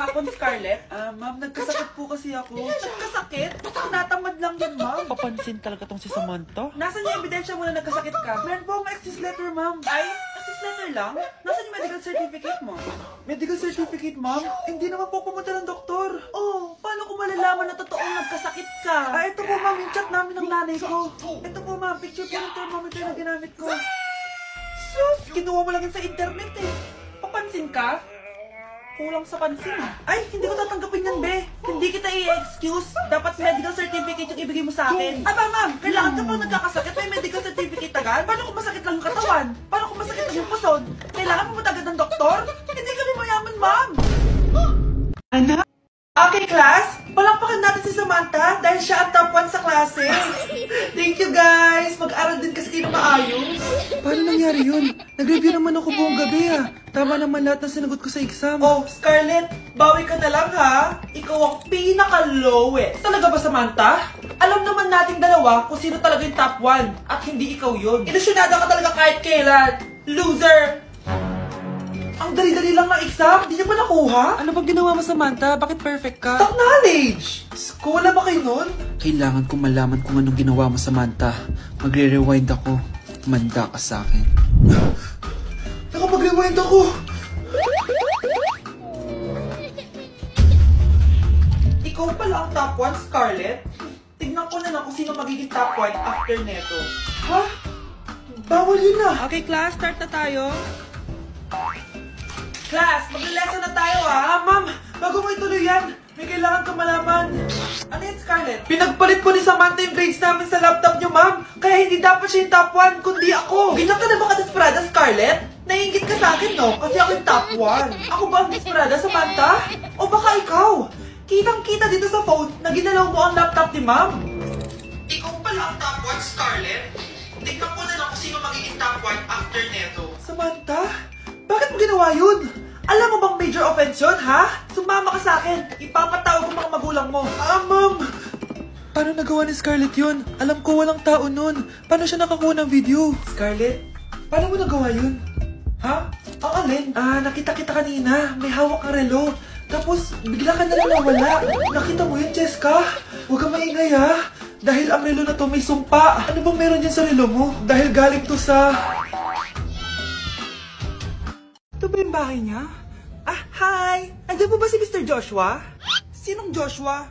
hapon, Scarlett. Ma'am, nagkasakit po kasi ako. Nagkasakit? Natamad lang yun, ma'am. Papansin talaga tong si Samantha. Nasaan yung ebidensya mo na nagkasakit ka? Meron po akong excuse letter, ma'am. Ay, excuse letter lang? Nasaan yung medical certificate mo? Medical certificate, ma'am? Hindi naman po pumunta ng doktor. Oh, paano ko malalaman na totoong nagkasakit ka? Ito po, ma'am, yung chat namin ng nanay ko. Ito po, ma'am, picture po ng thermometer na ginamit ko. Sus, kinuha mo lang yun sa internet eh. Papansin ka? Kulang sa pansin. Ay, hindi ko tatanggapin yan, be. Hindi kita i-excuse. Dapat medical certificate yung ibigay mo sa akin. Aba, ma'am, kailangan ka pang nagkakasakit, may medical certificate agad? Paano kung masakit lang yung katawan? Paano kung masakit lang yung puson? Kailangan mo agad ng doktor? Hindi kami mayaman, ma'am. Anak? Okay, class. Palakpakan natin si Samantha dahil siya ang top 1 sa klase. Thank you, guys. Mag-aral din kasi kayo maayos. Paano nangyari yun? Nag-review naman ako buong gabi, ah. Tama naman lahat ng sinagot ko sa exam. Oh, Scarlett, bawi ka na lang, ha? Ikaw ang pinaka-lowest. Talaga ba, Samantha? Alam naman nating dalawa kung sino talaga yung top 1 at hindi ikaw yun. Ilusyonada ka talaga kahit kailan. Loser! Ang dali-dali lang ng exam, di niya ba nakuha? Ano bang ginawa mo, Samantha? Bakit perfect ka? Stock knowledge! Wala ba kayo nun? Kailangan kong malaman kung anong ginawa mo, Samantha. Magre-rewind ako. Manda ka sa akin. Nakapag-rewind ako! Ikaw pala ang top 1, Scarlett? Tignan ko na lang kung sino magiging top 1 after neto. Ha? Bawal yun na! Okay, class, start na tayo. Class, mag-lesson na tayo, ha? Ma'am, bago mo ituloy yan, may kailangan kang malaman. Ano yan, Scarlett? Pinagpalit po ni Samantha yung grades namin sa laptop niyo, ma'am. Kaya hindi dapat siya yung top 1, kundi ako. Ganyan ka na ba ka-desperada, Scarlett? Naiingit ka sa akin, no? Kasi ako yung top 1. Ako ba ang desperada, Samantha? O baka ikaw? Kitang-kita dito sa phone na ginalaw mo ang laptop ni ma'am. Ikaw pala ang top 1, Scarlett? Tignan ko na lang kung sino magiging top 1 after neto. Samantha? Bakit mo ginawa yun? Alam mo bang major offense yun, ha? Sumama ka sa akin. Ipapatawag ko mga magulang mo. Ma'am! Paano nagawa ni Scarlett yun? Alam ko walang tao nun. Paano siya nakakuha ng video? Scarlett, paano mo nagawa yun? Ha? Ang alin? Nakita kita kanina. May hawak kang relo. Tapos, bigla ka na lang nawala. Nakita mo yun, Cheska? Huwag kang maingay, ha? Dahil ang relo na to may sumpa. Ano bang meron dyan sa relo mo? Dahil galing to sa... Ito ba yung bahay niya? Hi! Andiyan po ba si Mr. Joshua? Sinong Joshua?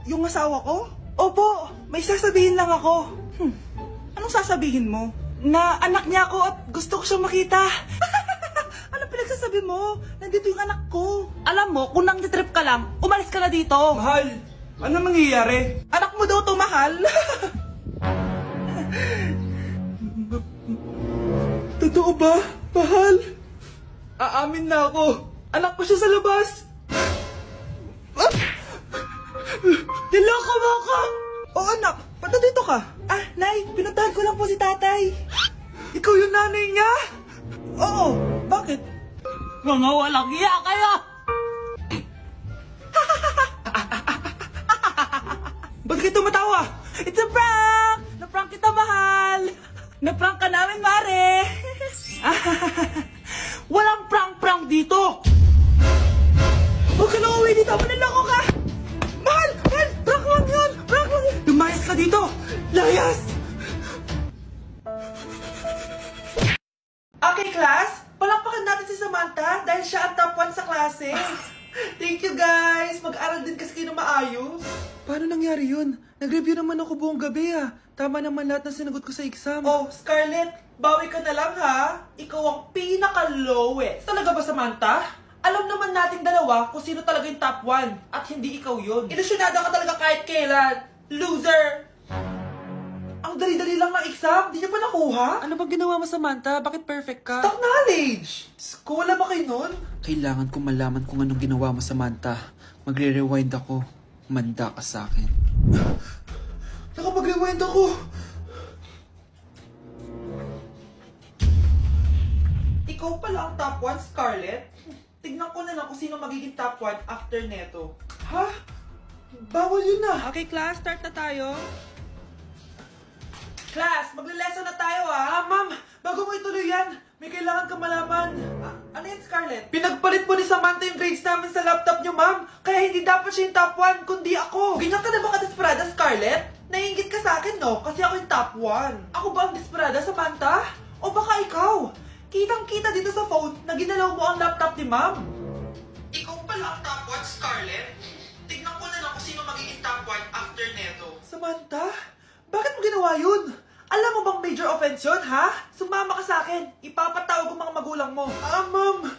Yung asawa ko? Opo, may sasabihin lang ako. Anong sasabihin mo? Na anak niya ako at gusto ko siyang makita. Anong pinagsasabi mo? Nandito yung anak ko. Alam mo, kung nang-trip ka lang, umalis ka na dito. Mahal, ano mangyayari? Anak mo daw to, mahal. Totoo ba, mahal? Aamin na ako. Anak ko siya sa labas. Niloko mo ako. Oh, anak. Ba't dito ka? Nay. Pinuntahan ko lang po si tatay. Ikaw yung nanay niya? Oo. Bakit? Mga walang iya kayo. Ba't kayo tumatawa? It's a prank! Na-prank kita, mahal. Na-prank ka namin, mare. Walang prank-prank dito! Huwag ka na uwi dito! Manaloko ka! Mahal! Mahal! Prank lang yun! Prank lang yun! Lumayas ka dito! Layas! Okay, class! Palakpakan natin si Samantha dahil siya ang top 1 sa klase. Thank you, guys! Mag-aral din kasi kayo na maayos. Paano nangyari yun? Nag-review naman ako buong gabi, ah. Tama naman lahat ng sinagot ko sa exam. Oh, Scarlett, bawi ka na lang, ha? Ikaw ang pinaka-lowest. Talaga ba, Samantha? Alam naman nating dalawa kung sino talaga yung top 1 at hindi ikaw yun. Ilusyonada ka talaga kahit kailan. Loser! Ang dali-dali lang ng exam, di niya pa nakuha? Ano bang ginawa mo, Samantha? Bakit perfect ka? Stock knowledge! Wala ba kayo nun? Kailangan kong malaman kung anong ginawa mo, Samantha. Magre-rewind ako. Manda ka sa akin. Nakapag-rewind ako. Ikaw pala ang top 1, Scarlett? Tignan ko na lang kung sino magiging top 1 after neto. Ha? Bawal yun na. Okay, class, start na tayo. Class, magle-lesson na tayo, ha? Ma'am, bago mo ituloy yan, may kailangan kang malaman. Ano yan, Scarlett? Pinagpalit po ni Samantha yung grades namin sa laptop niyo, ma'am. Kaya hindi dapat siya yung top 1, kundi ako. Ganyan ka na ba ka-desperada, Scarlett? Naiingit ka sa akin, no? Kasi ako yung top 1. Ako ba ang desperada, Samantha? O baka ikaw? Kitang-kita dito sa phone na ginalaw mo ang laptop ni ma'am. Ikaw pala ang top 1, Scarlett? Tignan ko na lang kung sino magiging top 1 after neto. Samantha? Bakit mo ginawa yun? Alam mo bang major offense yun, ha? Sumama ka sa akin. Ipapatawag ko mga magulang mo. Ma'am.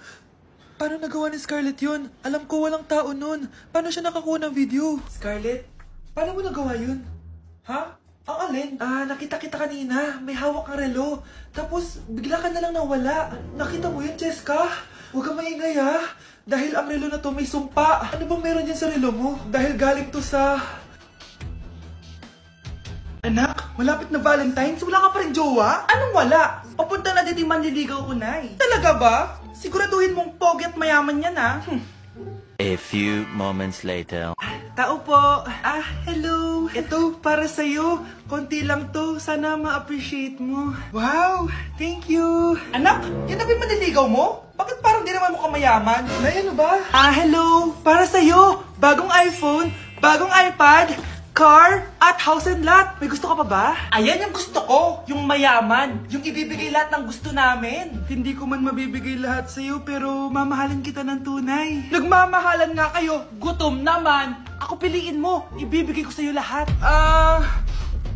Paano nagawa ni Scarlett yun? Alam ko walang tao nun. Paano siya nakakuha ng video? Scarlett, paano mo nagawa yun? Ha? Ang alin? Nakita kita kanina. May hawak kang relo. Tapos, bigla ka na lang nawala. Nakita mo yun, Cheska? Huwag kang maingay, ha? Dahil ang relo na to may sumpa. Ano bang meron yan sa relo mo? Dahil galing to sa... Anak, malapit na Valentine's, wala ka pa rin jowa? Anong wala? Papunta na dito yung manliligaw ko, Nay. Talaga ba? Siguraduhin mong pogi at mayaman yan, ha? A few moments later. Tao po. Hello. Ito, para sa'yo. Konti lang to. Sana ma-appreciate mo. Wow, thank you. Anak, yan na ba yung manliligaw mo? Bakit parang di naman mukhang mayaman? Nay, ano ba? Hello. Para sa'yo. Bagong iPhone, bagong iPad, car, at house and lot. May gusto ka pa ba? Ayan yung gusto ko. Yung mayaman. Yung ibibigay lahat ng gusto namin. Hindi ko man mabibigay lahat sa'yo, pero mamahalin kita ng tunay. Nagmamahalan nga kayo. Gutom naman. Ako piliin mo. Ibibigay ko sa'yo lahat.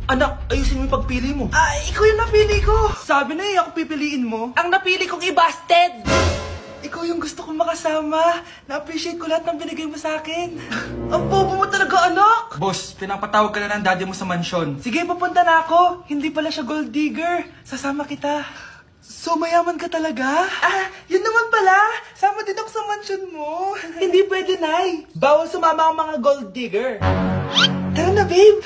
Anak, ayusin mo yung pagpili mo. Ikaw yung napili ko. Sabi na ako pipiliin mo. Ang napili kong i-busted. Ikaw yung gusto kong makasama. Na-appreciate ko lahat ng binigay mo sa akin. Ang bobo mo talaga, anak! Boss, pinapatawag ka na ng daddy mo sa mansyon. Sige, papunta na ako. Hindi pala siya gold digger. Sasama kita. So, mayaman ka talaga? Yun naman pala. Sama din ako sa mansyon mo. Hindi pwede, Nay. Bawal sumama ang mga gold digger. Tara na, babe.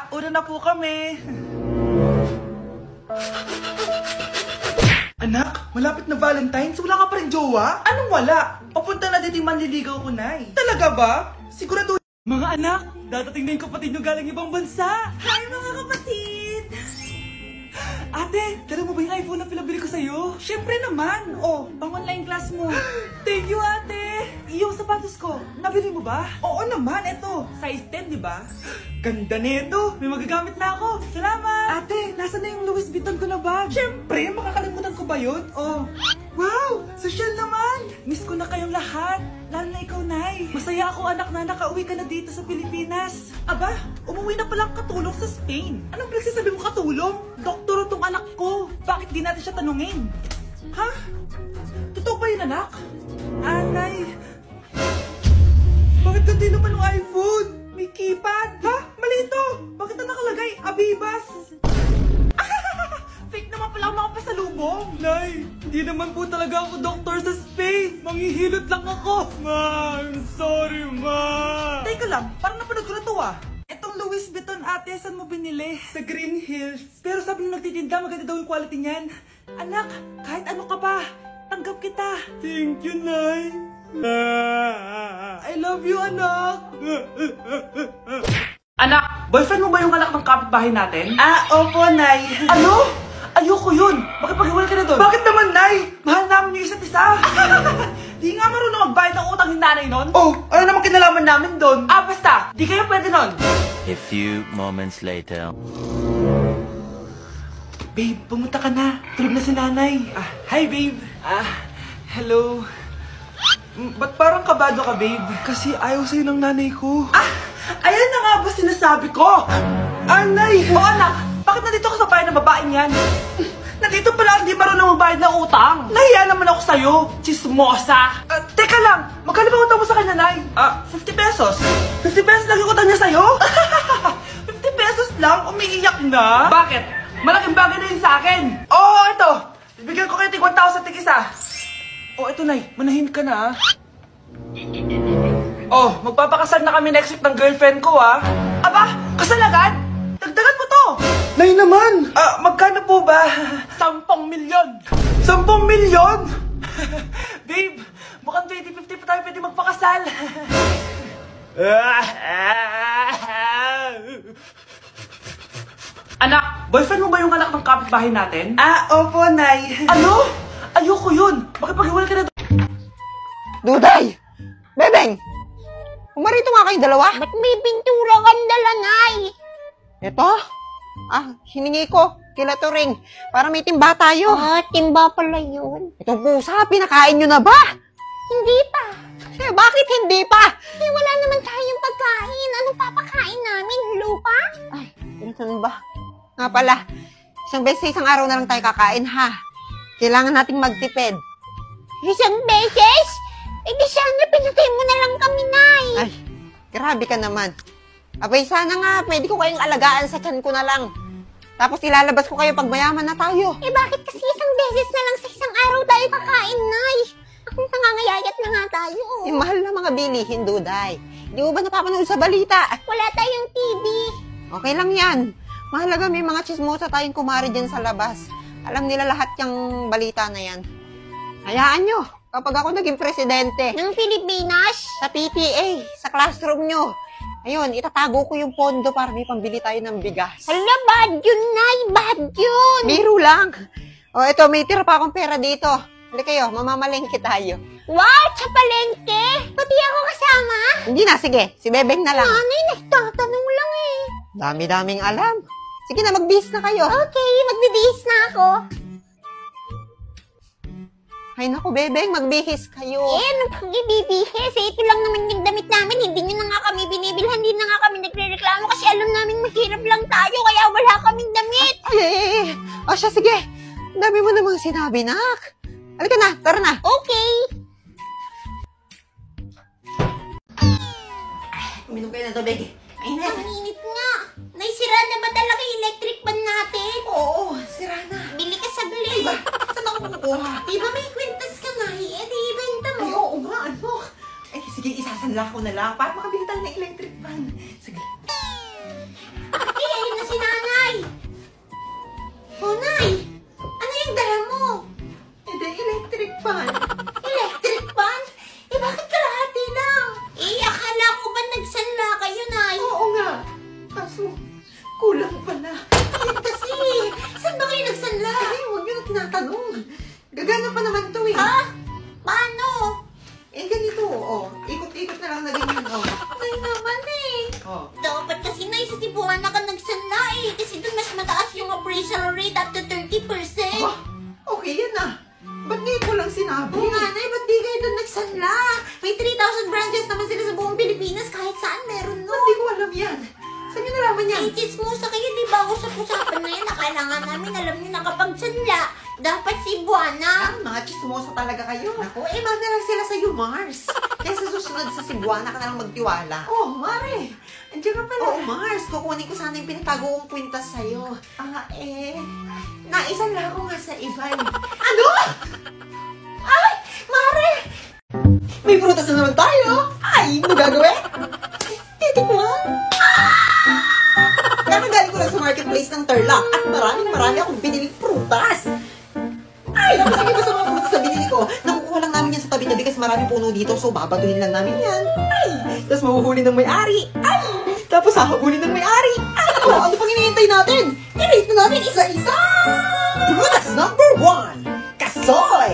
Una na po kami. Anak, malapit na Valentine's, wala ka pa rin jowa? Anong wala? Papunta na dito yung manliligaw ko, Nay. Talaga ba? Sigurado... Mga anak, dadating na yung kapatid nyo galing ibang bansa. Hi, mga kapatid! Ate, dala mo ba yung iPhone na pinabili ko sa'yo? Siyempre naman. Pang online class mo. Thank you, ate. Yung sapatos ko, nabili mo ba? Oo naman, eto. Size 10, di ba? Ganda nito. May magagamit na ako. Salamat. Ate, nasa na yung Louis Vuitton ko na bag? Siyempre, makakalimutan ko ba yun? Wow, social naman. Miss ko na kayong lahat. Lalo na ikaw, Nay. Masaya ako, anak, na nakauwi ka na dito sa Pilipinas. Aba, umuwi na palang katulong sa Spain. Anong pinagsasabi mo katulong? Doktor tong anak ko. Bakit di natin siya tanungin? Ha? Totoo ba yun, anak? Nay. Bakit ganda naman ng iPhone? May keypad. Ha? Mali ito. Bakit na nakalagay? Abibas. Fake naman pala ang mga pasalubong. Nay, hindi naman po talaga ako doktor sa Spain. Manghihilot lang ako. Ma, I'm sorry, ma. Teka lang, parang napanood ko na to Itong Louis Vuitton, ate, saan mo binili? Sa Green Hills. Pero sabi nung nagtitinda, maganda daw yung quality niyan. Anak, kahit ano ka pa, tanggap kita. Thank you, Nay. I love you, anak. Anak, boyfriend mo ba yung anak ng kapitbahay natin? Opo, Nay. Ano? Ayoko yun. Makipag-iwalay ka na doon. Bakit naman, Nay? Mahal namin yung isa't isa. Di nga marunong magbayad ng utang ni nanay nun. Ano naman kinalaman namin doon? Basta. Di kayo pwede nun. A few moments later. Babe, pumunta ka na. Tulog na si nanay. Hi, babe. Hello. Ba't parang kabado ka, babe? Kasi ayaw sa'yo ng nanay ko. Ayan na nga ba sinasabi ko? Nay! O anak, bakit nandito ka sa bahay ng babaeng yan? Nandito pala hindi marunong magbayad ng utang. Nahiya naman ako sa'yo, chismosa. Teka lang, magkano ba utang mo sa kanya, Nay? 50 pesos. 50 pesos lang yung utang niya sa'yo? 50 pesos lang? Umiiyak na? Bakit? Malaking bagay na yun sa akin. Ito. Bibigyan ko kayo tig 1,000 tig isa. Ito, Nay. Manahimik ka na, magpapakasal na kami next week ng girlfriend ko, Aba, kasal agad? Dagdagan mo to! Nay naman! Magkano po ba? 10 milyon! 10 milyon? Babe, mukhang 2050 pa tayo pwede magpakasal. Anak, boyfriend mo ba yung anak ng kapitbahay natin? Opo, Nay. Ano? Ayoko yun. Makipag-iwalay ka na doon. Duday! Bebeng! Umarito nga kayong dalawa. Ba't may pintura kang dala, Nay? Ito? Hiningi ko. Kila Turing. Para may timba tayo. Timba pala yun. Itong pusa, pinakain nyo na ba? Hindi pa. Bakit hindi pa? Wala naman tayong pagkain. Anong papakain namin? Lupa? Ganun ba? Nga pala, isang beses sa isang araw na lang tayo kakain, ha? Kailangan nating magtipid. Isang beses? Di sana pinatay mo na lang kami, Nay. Ay, grabe ka naman. Abay, sana nga, pwede ko kayong alagaan sa tiyan ko na lang. Tapos ilalabas ko kayo pag mayaman na tayo. Bakit kasi isang beses na lang sa isang araw tayo kakain, Nay? Akong nangangayayat na nga tayo. Mahal na mga bilihin, Duday. Di mo ba napapanood sa balita? Wala tayong TV. Okay lang yan. Mahalaga may mga chismosa tayong kumari dyan sa labas. Alam nila lahat yung balita na yan. Hayaan nyo, kapag ako naging presidente, Ng Pilipinas? sa PTA, sa classroom nyo, ayun, itatago ko yung pondo para may pambili tayo ng bigas. Hala, bad yun, Nay. Bad yun. Biro lang. O, ito, may tira pa akong pera dito. Hindi kayo, mamamalengke tayo. Wow, sa palengke. Pati ako kasama. Hindi na, sige. Si Bebeng na lang. Nanay, nagtatanong lang eh. Dami-daming alam. Sige na, magbihis na kayo. Okay, magbibihis na ako. Ay, naku, Bebeng, magbihis kayo. Ano pang ibibihis? Ito lang naman yung damit namin. Hindi nyo na nga kami binibilhan. Hindi na nga kami nagre-reklamo kasi alam namin mahirap lang tayo kaya wala kaming damit. Ay. O siya, sige. Ang dami mo namang sinabi, nak. Halika na, tara na. Okay. Uminom kayo na tubig. Ay, Ang init nga. Naisira na ba talaga yung electric fan natin? Oo, sira na. Bili ka saglit. Saan ako kukuha? Di ba may kwintas ka na? Eh, di ibenta mo. Ay, oo nga, ano? Ay, sige, isasanla ko na lang para makabili tayo ng electric fan. Sige. Ay, ayun na si Nanay. Oh, Nay. Ano yung dala mo? Hindi, electric fan. Electric fan? Bakit kalahati lang? Akala ko ba nagsanla kayo, Nay? Oo nga. Kaso, kulang pala. Kasi, saan ba kayo nagsanla? Ay, huwag nyo na tinatanong. Gagana pa naman to eh. Ha? Paano? Eh, ganito, oh. Ikot-ikot na lang na ganyan, oh. Ay naman eh. Oh. Dapat kasi na isa si Buwana ka nagsanla eh. Kasi doon mas mataas yung appraisal rate up to 30%. Oh, okay yan ah. Ba't ngayon ko lang sinabi? Oo nga, Nay, ba't di kayo doon nagsanla? May 3,000 branches naman sila sa buong Pilipinas. Kahit saan meron no. Ba't di ko alam yan? Saan nyo nalaman yan? Ay, chismosa kayo, di ba? Usap-usapan na yan. Akala nga namin, alam niyo na kapag sanla, dapat si Buwana. Mga chismosa talaga kayo. Ako, mahal na lang sila sa iyo, Mars. Kaya sa susunod sa Cebuana ka na lang magtiwala. Oh, Mare. Andiyan ka pala. Oh, Mars. Kukunin ko sana yung pinatago kong kwintas sa'yo. Naisanla ko nga sa iba. Ano? Ay, Mare! May prutas na naman tayo. Ay, ano gagawin? Titikman. Kakagaling ko lang sa marketplace ng Tarlac at marami akong biniling prutas. Ay, naku, sige ba sa mga prutas na binili ko? Nakukuha lang namin yan sa tabi-tabi kasi maraming puno dito, so babatuhin lang namin yan. Ay, tapos mahuhuli ng may-ari. Ay, tapos hahabulin ng may-ari. Ay, ano pang hinihintay natin? I-rate na natin isa-isa! Prutas number 1, Kasoy!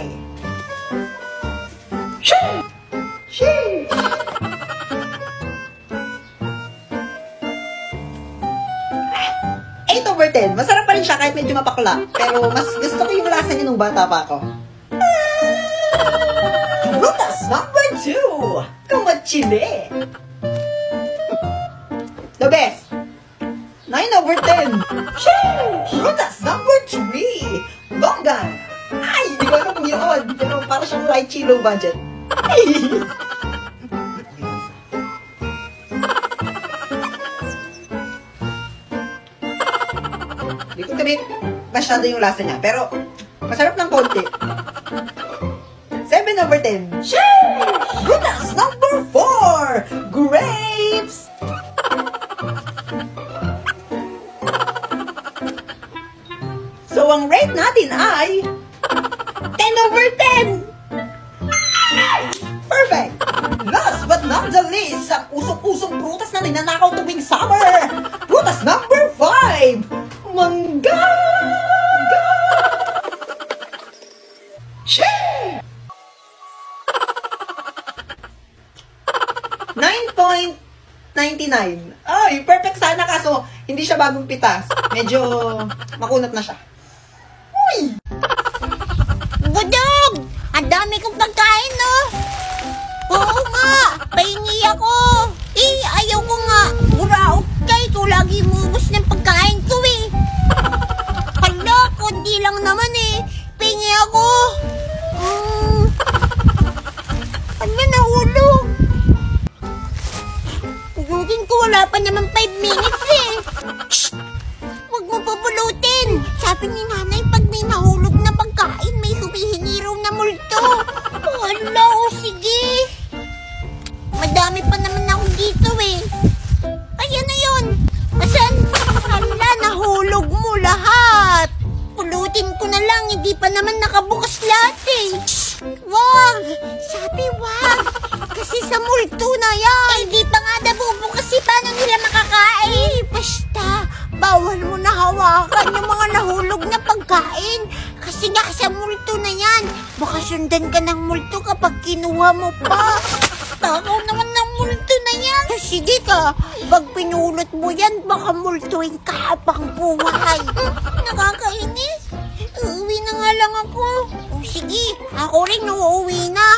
Shing! Shing! 8/10. Masarap pa rin siya kahit medyo mapakla. Pero mas gusto ko yung lasa niya nung bata pa ako. Prutas number 2. Kamachile. The best. 9/10. Shing! Prutas number 3. Longgan. Ay, di ko alam kung yun. Pero para siyang lychee low budget. Ay! Hindi ko sabihin masyado yung lasa niya. Pero, masarap ng konti. 7/10. Shing! Prutas number 4. Grapes! So, ang rate natin ay 10/10. Perfect! Last but not the least, ang usok-usok prutas na ninanakaw tuwing summer. Prutas number 5. Mangga! Shing! 9 $0.99. Ay, perfect sana kaso hindi siya bagong pitas. Medyo makunat na siya. Budog! Ang dami kong pagkain, no? Oo nga! Pahingi ako! Ayaw ko nga! Buraot ka! Ikaw lagi mubos ng pagkain ko, eh! Hala, kundi lang naman, eh! Pahingi ako! Hala, nahulog! Hugugin ko, wala pa naman 5 minutes, eh! Shh! Huwag mo pupulutin! Sabi ni nanay, pag may nahulog na pagkain, may humihingi raw na multo. Hala, o sige. Madami pa naman ako dito eh. Ayan na yun. Asan? Hala, nahulog mo lahat. Pulutin ko na lang, hindi pa naman nakabukas lahat eh. Wag! Sabi wag! Kasi sa multo na yan. Hindi pa nga nabubukas eh. Paano nila makakain? Basta, bawal mo na hawakan yung mga nahulog na pagkain. Kasi nga sa multo na yan. Baka sundan ka ng multo kapag kinuha mo pa. Takaw naman ng multo na yan. Sige ka, pag pinulot mo yan, baka multuin ka habang buhay. Nakakainis. Uuwi na nga lang ako. O sige, ako rin uuwi na.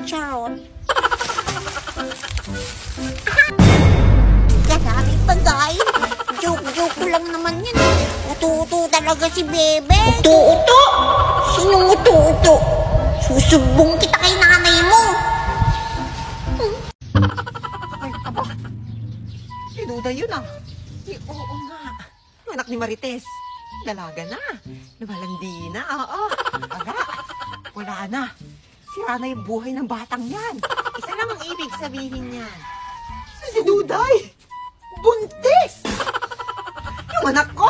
Charot. Kadaming pagkain. Joke-joke ko lang naman yan. Uto-uto talaga si Bebe. Uto-uto? Sinong uto-uto? Susubong kita kay nanay mo. Ay, aba. Si Duda yun ah. Oo nga. Yung anak ni Marites. Dalaga na. Lumalandi na. Oo. Aga. Wala na. Sira na yung buhay ng batang yan. Isa lang ang ibig sabihin niyan. Si Duday! Buntis! Yung anak ko!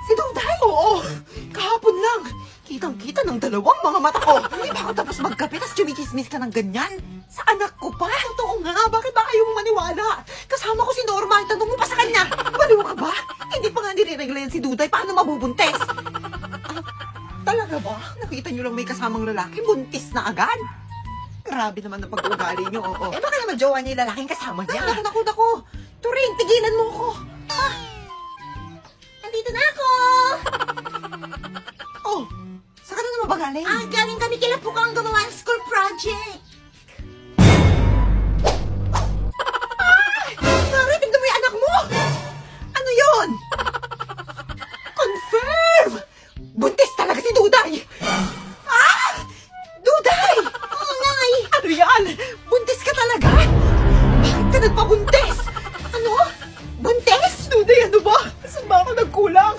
Si Duday! Oo! Kahapon lang! Kitang-kita ng dalawang mga mata ko! Hindi ba ako tapos magkape tas chumikismis ka ng ganyan? Sa anak ko pa? Totoo nga! Bakit ba kayo maniwala? Kasama ko si Norma! Tanong mo pa sa kanya! Baliw ka ba? Hindi pa nga nire-regla yan si Duday. Paano mabubuntis? Talaga ba? Nakita niyo lang may kasamang lalaki, buntis na agad. Grabe naman ang pag-uugali niyo, oo. Eh baka naman jowa niya yung lalaking kasama niya. Naku. Turing, tigilan mo ko. Nandito na ako. Oh, saan ka na naman ba galing? Galing kami kila Pukang gumawa ng school project. Mari, tignan mo yung anak mo! Ano yun? Confirm! Buntis talaga si Duday! Duday! Nay! Ano yan? Buntis ka talaga? Bakit ka nagpabuntis? Ano? Buntis? Duday, ano ba? Saan ba ako nagkulang?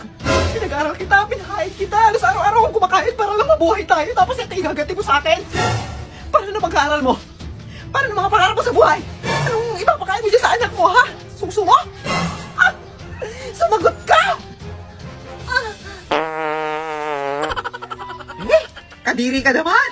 Pinag-aral kita, pinakain kita. Alas araw-araw akong kumakain para lang mabuhay tayo. Tapos ito igagati mo sa akin. Paano na pag-aaral mo? Paano na mga pangarap mo sa buhay? Anong ipapakain mo dyan sa anak mo, ha? Suso mo? Sumagot ka! Kadiri ka naman!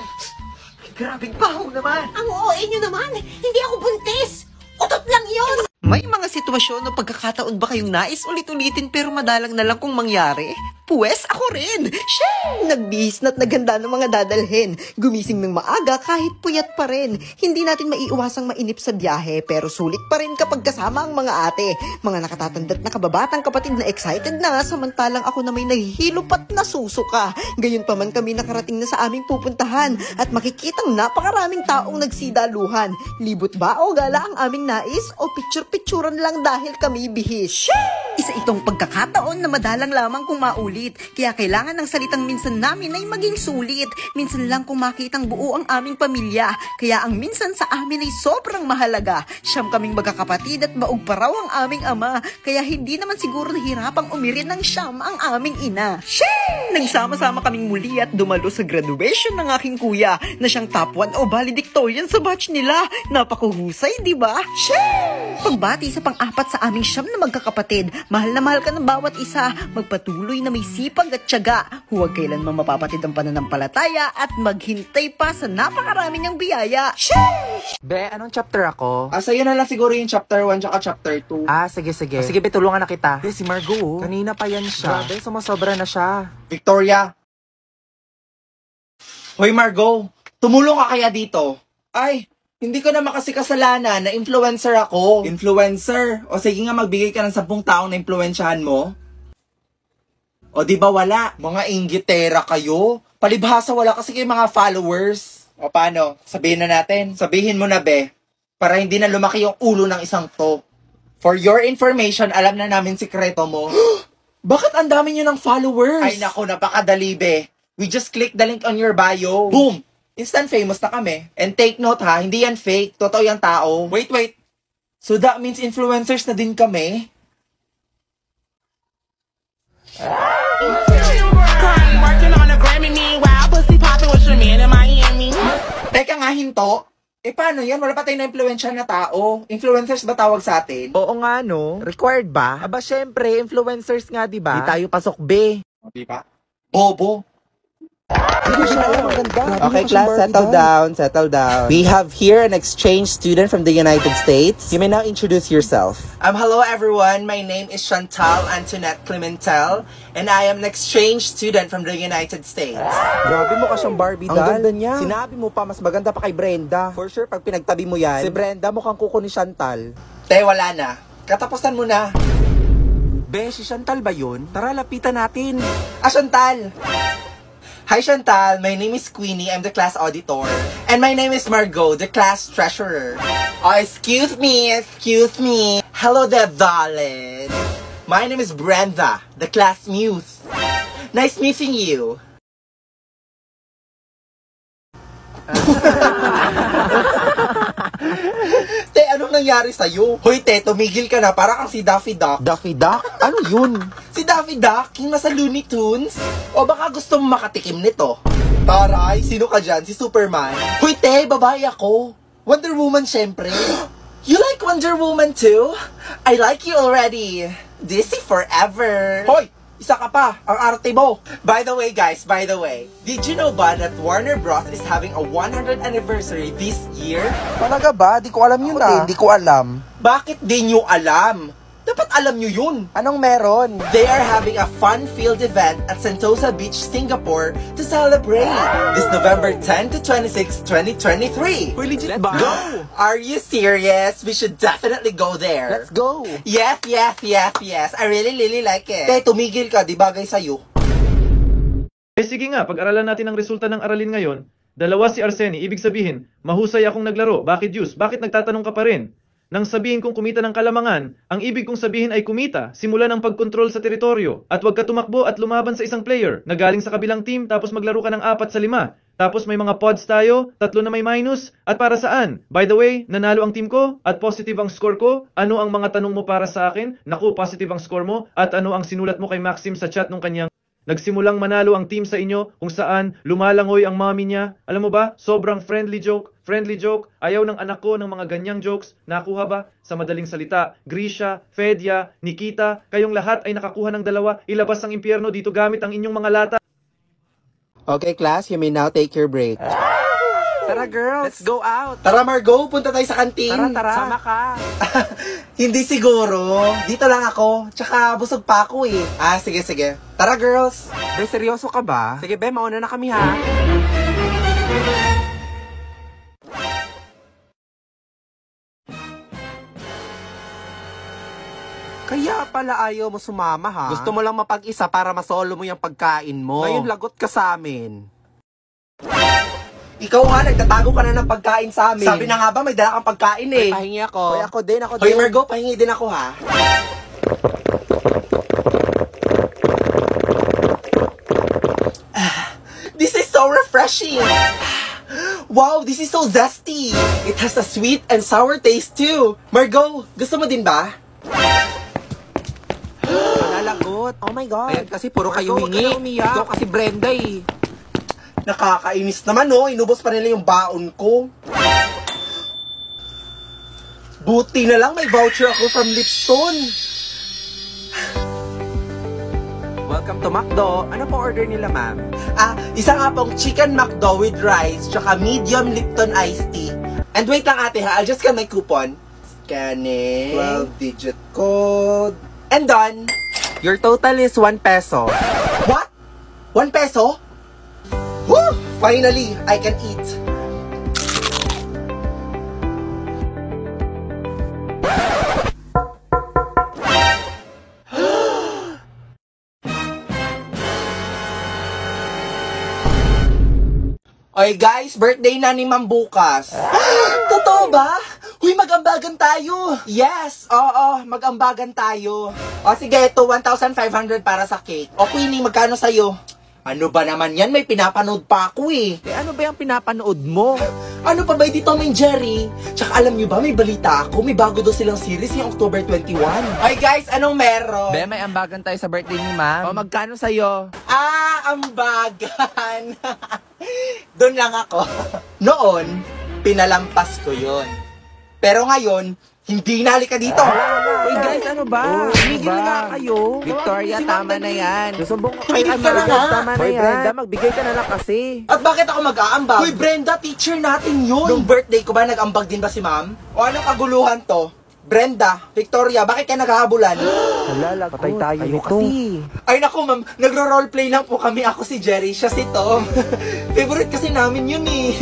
Ay, grabing baho naman! Ang OA nyo naman. Hindi ako buntis. Utot lang yon. May mga sitwasyon o pagkakataon ba kayong nais ulit-ulitin pero madalang na lang kung mangyari? Puwes, ako rin! Siyempre! Nagbihis na't naganda ng mga dadalhin. Gumising ng maaga kahit puyat pa rin. Hindi natin maiiwasang mainip sa biyahe pero sulit pa rin kapag kasama ang mga ate. Mga nakatatanda't na kababatang kapatid na excited na samantalang ako na may nahihilop at nasusuka. Gayon pa man kami nakarating na sa aming pupuntahan at makikitang napakaraming taong nagsidaluhan. Libot ba o gala ang aming nais o picture-picturean lang dahil kami bihis? Isa itong pagkakataon na madalang lamang kung maulit. Kaya kailangan ng salitang minsan namin ay maging sulit. Minsan lang kung makitang buo ang aming pamilya. Kaya ang minsan sa amin ay sobrang mahalaga. Siyam kaming magkakapatid at baog pa raw ang aming ama. Kaya hindi naman siguro nahirapang umirin ng siyam ang aming ina. Nagsama-sama kaming muli at dumalo sa graduation ng aking kuya na siyang top 1 o valedictorian sa batch nila. Napakuhusay, di ba? Pagbati sa pang-apat sa aming siyam na magkakapatid, mahal na mahal ka ng bawat isa. Magpatuloy na may sipag at tiyaga. Huwag kailanman mapapatid ang pananampalataya at maghintay pa sa napakarami niyang biyaya. Be, anong chapter ako? Sa'yo na lang siguro yung chapter 1 tsaka chapter 2. Sige. Sige, be, tulungan na kita. Be, si Margo, kanina pa yan siya. Grabe, sumasobra na siya. Victoria! Hoy Margo, tumulong ka kaya dito? Ay, hindi ko naman kasi kasalanan na influencer ako. Influencer? O sige nga, magbigay ka ng 10 taong na influensyahan mo. O di ba wala? Mga inggitera kayo. Palibhasa wala kasi kayo mga followers. O paano? Sabihin na natin. Sabihin mo na, be. Para hindi na lumaki yung ulo ng isang to. For your information, alam na namin sikreto mo. Bakit ang dami nyo ng followers? Ay nako, napakadali, be. We just click the link on your bio. Boom! Instant famous na kami. And take note ha, hindi yan fake. Totoo yung tao. Wait. So that means influencers na din kami? Teka nga, hinto. Paano yan? Wala pa tayong na-influensya na tao. Influencers ba tawag sa atin? Oo nga no. Required ba? Aba syempre, influencers nga 'di ba? Di tayo pasok be. Di ba? Bobo. Okay class, settle down. We have here an exchange student from the United States. You may now introduce yourself. Hello everyone. My name is Chantal Antoinette Clementel and I am an exchange student from the United States. Grabe mo ka siyang Barbie Ang doll. ganda niya. Sinabi mo pa mas maganda pa kay Brenda. For sure pag pinagtabi mo yan, si Brenda mukhang kuko ni Chantal. Te, wala na. Katapusan mo na. Be, si Chantal ba yun? Tara, lapitan natin. Chantal! Hi Chantal, my name is Queenie, I'm the class auditor. And my name is Margot, the class treasurer. Oh, excuse me. Hello there, darling. My name is Brenda, the class muse. Nice meeting you. Te, anong nangyari sa'yo? Hoy, te, tumigil ka na. Para kang si Daffy Duck. Daffy Duck? Ano yun? Si Daffy Duck, yung nasa Looney Tunes? O baka gusto mo makatikim nito? Taray, sino ka dyan? Si Superman? Hoy, te, babae ako. Wonder Woman, syempre. You like Wonder Woman too? I like you already. DC forever. Hoy! Isa ka pa, ang arte mo. By the way, guys, did you know ba that Warner Bros. Is having a 100th anniversary this year? Talaga ba? Di ko alam yun Ako Hindi ko alam. Bakit di nyo alam? Dapat alam nyo yun. Anong meron? They are having a fun-filled event at Sentosa Beach, Singapore to celebrate this November 10 to 26, 2023. Uy, legit ba? Go! Are you serious? We should definitely go there. Let's go! Yes. I really like it. Te, tumigil ka, di bagay sa'yo. Sige nga, pag-aralan natin ang resulta ng aralin ngayon. 2 si Arseny, ibig sabihin, mahusay akong naglaro. Bakit Diyos? Bakit nagtatanong ka pa rin? Nang sabihin kong kumita ng kalamangan, ang ibig kong sabihin ay kumita, simula ng pagkontrol sa teritoryo, at huwag ka tumakbo at lumaban sa isang player na galing sa kabilang team tapos maglaro ka ng 4 sa 5. Tapos may mga pods tayo, 3 na may minus, at para saan? By the way, nanalo ang team ko at positive ang score ko. Ano ang mga tanong mo para sa akin? Naku, positive ang score mo. At ano ang sinulat mo kay Maxim sa chat nung kanyang nagsimulang manalo ang team sa inyo kung saan lumalangoy ang mommy niya. Alam mo ba, sobrang friendly joke. Ayaw ng anak ko ng mga ganyang jokes. Nakuha ba? Sa madaling salita, Grisha, Fedya, Nikita, kayong lahat ay nakakuha ng 2. Ilabas ang impyerno dito gamit ang inyong mga lata. Okay class, you may now take your break. Tara girls, let's go out. Tara Margot, punta tayo sa kantin. Tara, sama ka. Hindi siguro. Dito lang ako. Tsaka busog pa ako eh. Sige. Tara girls. Be, seryoso ka ba? Sige be, mauna na kami ha. Kaya pala ayaw mo sumama ha? Gusto mo lang mapag-isa para masolo mo yung pagkain mo. Ngayon lagot ka sa amin. Ikaw nga, nagtatago ka na ng pagkain sa amin. Sabi na nga ba, may dala kang pagkain eh. Pahingi ako. Hoy, ako din. Hoy Margot, pahingi din ako ha. This is so refreshing. Wow, this is so zesty. It has a sweet and sour taste too. Margot, gusto mo din ba? Nalagot. Oh my God. Ayan, kasi puro kayo Margot, hingi. huwag ka na umiyak. Ikaw kasi Brenda eh. Nakakainis naman oh, inubos pa nila yung baon ko. Buti na lang may voucher ako from Lipton. Welcome to McDo. Ano po order nila, ma'am? Isa nga pong chicken McDo with rice, tsaka medium Lipton iced tea. And wait lang ate ha, I'll just scan my coupon. Scanning. 12-digit code. And done. Your total is 1 peso. What? 1 peso? Woo! Finally, I can eat. Oy guys, birthday na ni Ma'am bukas. Totoo ba? Huy, mag-ambagan tayo. Yes, oo, mag-ambagan tayo. O sige, ito 1,500 para sa cake. O Queenie, magkano sa'yo? Ano ba naman yan? May pinapanood pa ako eh. Ano ba yung pinapanood mo? Ano pa ba dito, Tom and Jerry? Tsaka alam nyo ba, may balita ako. May bago daw silang series yung October 21. Oy guys, anong meron? Be, may ambagan tayo sa birthday ni Ma'am. O, magkano sa'yo? Ambagan. Doon lang ako. Noon, pinalampas ko yon. Pero ngayon, hindi na, halika dito. Uy guys, ano ba? Tumigil nga kayo. Victoria, tama na yan. Susumbong ko kay Tumigil ka na nga. Tama na yan. Brenda, magbigay ka na lang kasi. At bakit ako mag-aambag? Uy, Brenda, teacher natin yun. Nung birthday ko ba, nag-ambag din ba si ma'am? O anong kaguluhan to? Brenda, Victoria, bakit kayo naghahabulan? Hala, patay tayo nito. Ay naku ma'am, nagro-roleplay lang po kami. Ako si Jerry, siya si Tom. Favorite kasi namin yun eh.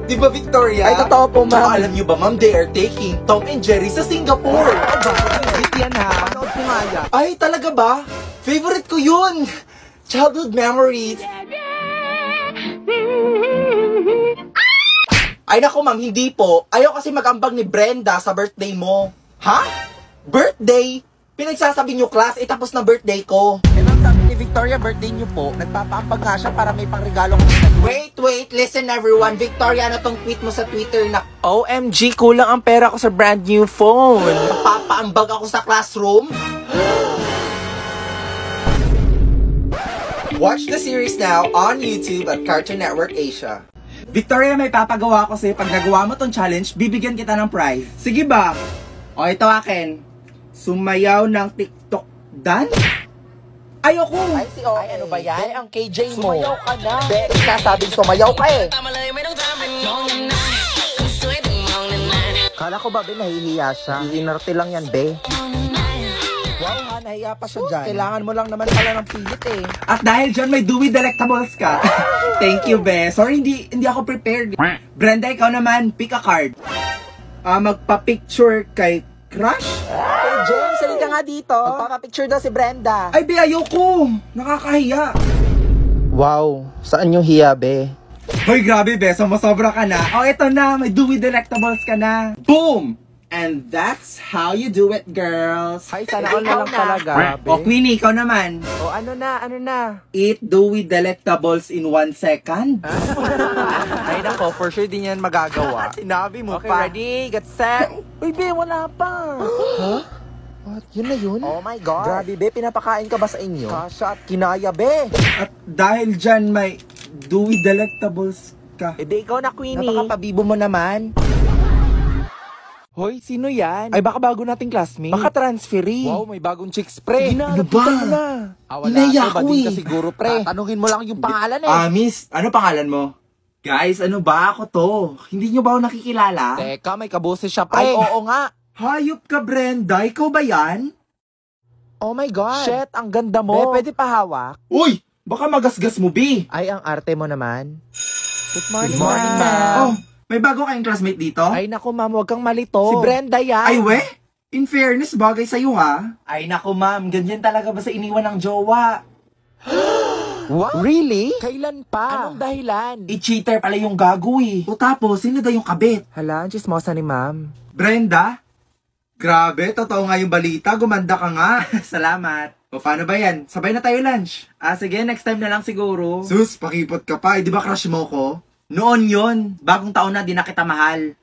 Di ba Victoria? Ay, totoo po, ma'am. Tsaka alam nyo ba ma'am, they are taking Tom and Jerry sa Singapore. Legit yan ha. Panood ko nga yan. Ay, talaga ba? Favorite ko yun. Childhood memories. Ay naku ma'am, hindi po. Ayaw kasi mag-ambag ni Brenda sa birthday mo. Ha? Birthday? Pinagsasabi nyo class, tapos na birthday ko. Eh, ma'am, sabi ni Victoria, birthday niyo po. Nagpapaambag nga siya para may pangregalo ko. Wait, listen everyone. Victoria, ano tong tweet mo sa Twitter na OMG, kulang ang pera ko sa brand new phone. papaambag ako sa classroom? Watch the series now on YouTube at Cartoon Network Asia. Victoria, may papagawa ko sa'yo. Pag nagawa mo tong challenge, bibigyan kita ng prize. Sige ba? O, ito akin. Sumayaw ng TikTok dance? Ayoko! Ay, ano ba yan? Ang KJ mo. Sumayaw ka na. Be, sinasabing sumayaw ka eh. Kala ko ba, be, nahihiya siya. Iinarte lang yan, be. Wow, ha, nahiya pa siya dyan. Kailangan mo lang naman pala ng pilit eh. At dahil dyan, may Dewey Delectables ka. Thank you, be. Sorry, hindi ako prepared. Brenda, ikaw naman, pick a card. Magpa-picture kay Crush? Hey, James, salita nga dito. Magpapapicture daw si Brenda. Ay, be, ayoko. Nakakahiya. Wow, saan yung hiya, be? Hoy, grabe, be. Sumasobra ka na. Oh, eto na. May Dewey Delectables ka na. Boom! And that's how you do it, girls. Ay, sana all na lang talaga. O, Queenie, ikaw naman. O, ano na? Eat Dewey Delectables in 1 second. Ay, nako, for sure din yan magagawa. Sinabi mo Okay, pa. ready? Get set. Uy, be, wala pa. Huh? What? Yun na yun? Oh my God. Grabe, be, pinapakain ka ba sa inyo? Kasha at kinaya, be. At dahil dyan, may Dewey Delectables ka. E di ikaw na, Queenie. Napakapabibo mo naman. Hoy, sino yan? Ay, baka bago nating classmate. Baka transferee. Wow, may bagong chick spray. Sige na, Ano ba? lapitan mo na. Wala Inaya ka, ko bading eh. ka siguro, pre. Tatanungin mo lang yung pangalan eh. Miss, ano pangalan mo? Guys, ano ba ako to? Hindi nyo ba ako nakikilala? Teka, may kaboses siya, pre. Ay, oo nga. Hayop ka, Brenda. Ikaw ba yan? Oh my God. Shit, ang ganda mo. Be, pwede pa hawak? Uy! Baka magasgas mo, B. Ay, ang arte mo naman. Good morning, Oh, may bago kayong classmate dito? Ay, naku, ma'am, huwag kang malito. Si Brenda yan. Ay, we? In fairness, bagay sa'yo, ha? Ay, naku, ma'am. Ganyan talaga ba sa iniwan ng jowa? What? Really? Kailan pa? Anong dahilan? I-cheater pala yung gago, eh. O tapos, sino daw yung kabit? Hala, ang chismosa ni ma'am. Brenda? Grabe, totoo nga yung balita. Gumanda ka nga. Salamat. O, paano ba yan? Sabay na tayo lunch. Sige, next time na lang siguro. Sus, pakipot ka pa. Di ba crush mo ko? Noon yon, bagong taon na, di na kita mahal.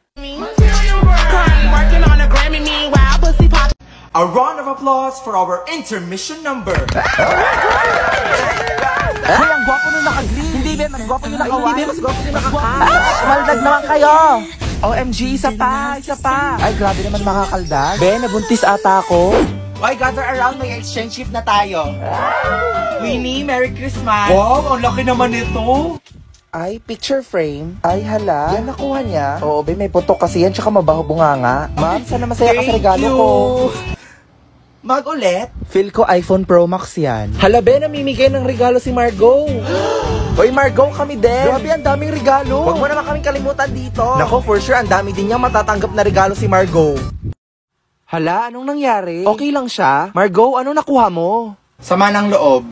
A round of applause for our intermission number. Ay, ang gwapo nung naka-green. Hindi, be, mas gwapo yung naka-white. Hindi, be, mas gwapo yung naka-white. Maldag naman kayo. OMG, isa pa. Ay, grabe naman makakaldag. Be, nabuntis ata ako. Why gather around, may exchange gift na tayo. Queenie, Merry Christmas. Wow, ang laki naman nito. Ay, picture frame. Ay, hala. Yan nakuha niya. Oo, be, may putok kasi yan, tsaka mabaho bunganga. Ma'am, sana masaya ka sa regalo ko. Mag-ulit? Feel ko iPhone Pro Max yan. Hala, be, namimigay ng regalo si Margot. Hoy, Margot, kami din. Grabe, ang daming regalo. Huwag mo naman kaming kalimutan dito. Nako, for sure, ang dami din niyang matatanggap na regalo si Margot. Hala, anong nangyari? Okay lang siya. Margot, anong nakuha mo? Sama ng loob.